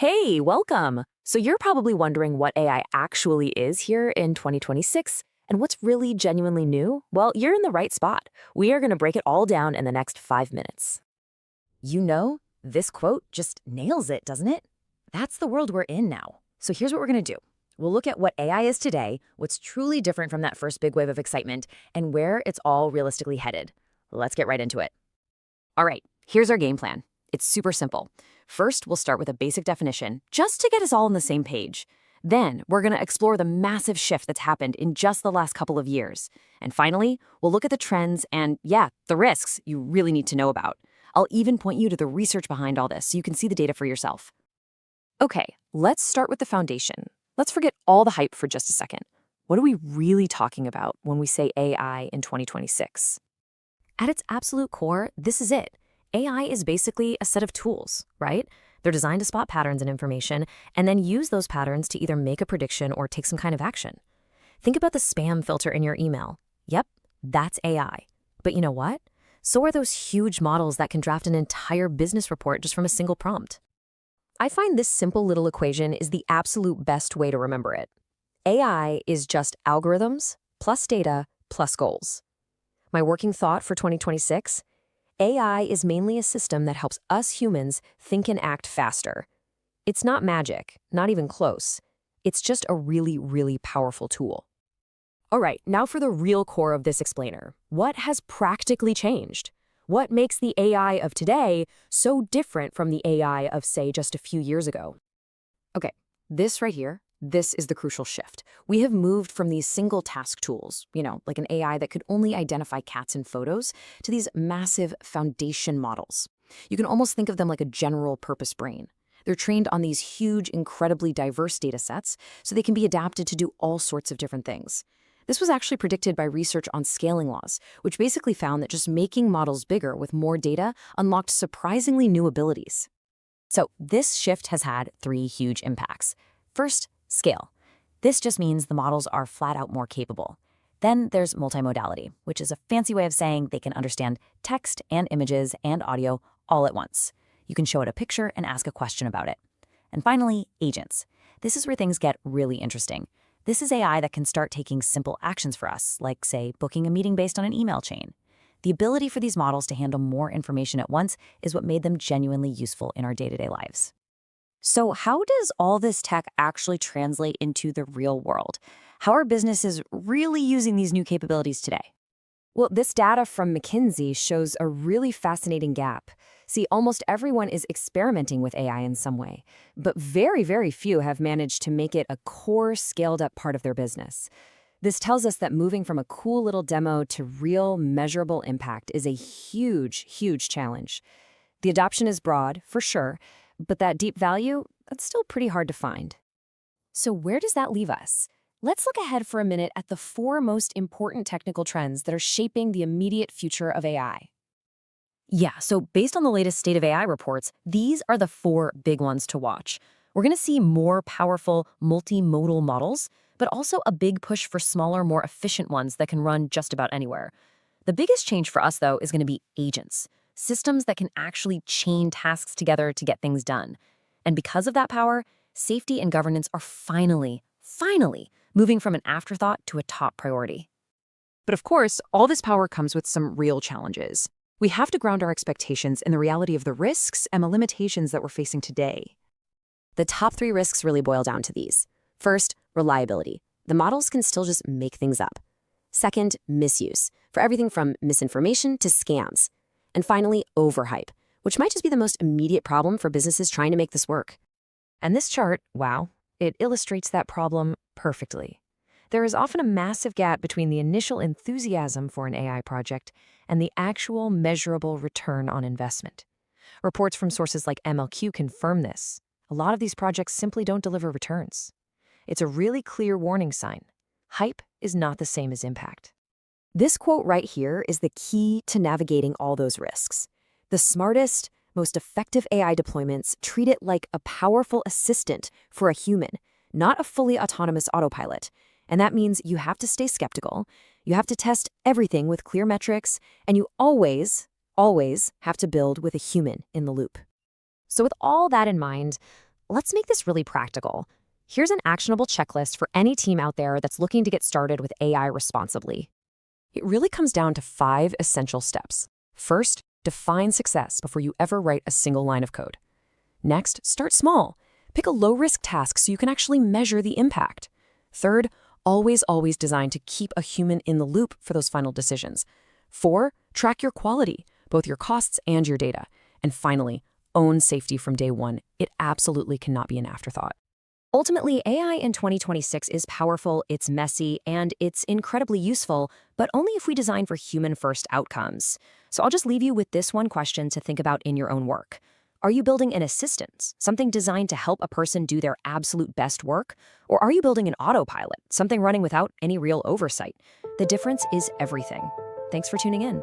Hey, welcome! So you're probably wondering what AI actually is here in 2026 and what's really genuinely new? Well, you're in the right spot. We are going to break it all down in the next 5 minutes. You know, this quote just nails it, doesn't it? That's the world we're in now. So here's what we're going to do. We'll look at what AI is today, what's truly different from that first big wave of excitement, and where it's all realistically headed. Let's get right into it. All right, here's our game plan. It's super simple. First, we'll start with a basic definition, just to get us all on the same page. Then, we're going to explore the massive shift that's happened in just the last couple of years. And finally, we'll look at the trends and, the risks you really need to know about. I'll even point you to the research behind all this so you can see the data for yourself. Okay, let's start with the foundation. Let's forget all the hype for just a second. What are we really talking about when we say AI in 2026? At its absolute core, this is it. AI is basically a set of tools, right? They're designed to spot patterns in information and then use those patterns to either make a prediction or take some kind of action. Think about the spam filter in your email. Yep, that's AI. But you know what? So are those huge models that can draft an entire business report just from a single prompt. I find this simple little equation is the absolute best way to remember it. AI is just algorithms plus data plus goals. My working thought for 2026? AI is mainly a system that helps us humans think and act faster. It's not magic, not even close. It's just a really, really powerful tool. All right, now for the real core of this explainer. What has practically changed? What makes the AI of today so different from the AI of, say, just a few years ago? Okay, this right here, this is the crucial shift. We have moved from these single task tools, like an AI that could only identify cats in photos, to these massive foundation models. You can almost think of them like a general purpose brain. They're trained on these huge, incredibly diverse data sets, so they can be adapted to do all sorts of different things. This was actually predicted by research on scaling laws, which basically found that just making models bigger with more data unlocked surprisingly new abilities. So this shift has had 3 huge impacts. First, scale. This just means the models are flat out more capable. Then there's multimodality, which is a fancy way of saying they can understand text and images and audio all at once. You can show it a picture and ask a question about it. And finally, agents. This is where things get really interesting. This is AI that can start taking simple actions for us, like, say, booking a meeting based on an email chain. The ability for these models to handle more information at once is what made them genuinely useful in our day-to-day lives. So how does all this tech actually translate into the real world? How are businesses really using these new capabilities today? Well, this data from McKinsey shows a really fascinating gap. See, almost everyone is experimenting with AI in some way, but very, very few have managed to make it a core, scaled-up part of their business. This tells us that moving from a cool little demo to real, measurable impact is a huge, huge challenge. The adoption is broad, for sure, but that deep value, that's still pretty hard to find. So where does that leave us? Let's look ahead for a minute at the 4 most important technical trends that are shaping the immediate future of AI. So based on the latest State of AI reports, these are the 4 big ones to watch. We're going to see more powerful multimodal models, but also a big push for smaller, more efficient ones that can run just about anywhere. The biggest change for us, though, is going to be agents. Systems that can actually chain tasks together to get things done. And because of that power, safety and governance are finally moving from an afterthought to a top priority. But of course, all this power comes with some real challenges. We have to ground our expectations in the reality of the risks and the limitations that we're facing today. The top 3 risks really boil down to these. First, reliability. The models can still just make things up. Second, misuse, for everything from misinformation to scams. And finally, overhype, which might just be the most immediate problem for businesses trying to make this work. And this chart, wow, it illustrates that problem perfectly. There is often a massive gap between the initial enthusiasm for an AI project and the actual measurable return on investment. Reports from sources like MLQ confirm this. A lot of these projects simply don't deliver returns. It's a really clear warning sign. Hype is not the same as impact. This quote right here is the key to navigating all those risks. The smartest, most effective AI deployments treat it like a powerful assistant for a human, not a fully autonomous autopilot. And that means you have to stay skeptical, you have to test everything with clear metrics, and you always have to build with a human in the loop. So with all that in mind, Let's make this really practical. Here's an actionable checklist for any team out there that's looking to get started with AI responsibly. It really comes down to 5 essential steps. First, define success before you ever write a single line of code. Next, start small. Pick a low-risk task so you can actually measure the impact. Third, always design to keep a human in the loop for those final decisions. 4, track your quality, both your costs and your data. And finally, own safety from day one. It absolutely cannot be an afterthought. Ultimately, AI in 2026 is powerful, it's messy, and it's incredibly useful, but only if we design for human-first outcomes. So I'll just leave you with this one question to think about in your own work. Are you building an assistant, something designed to help a person do their absolute best work? Or are you building an autopilot, something running without any real oversight? The difference is everything. Thanks for tuning in.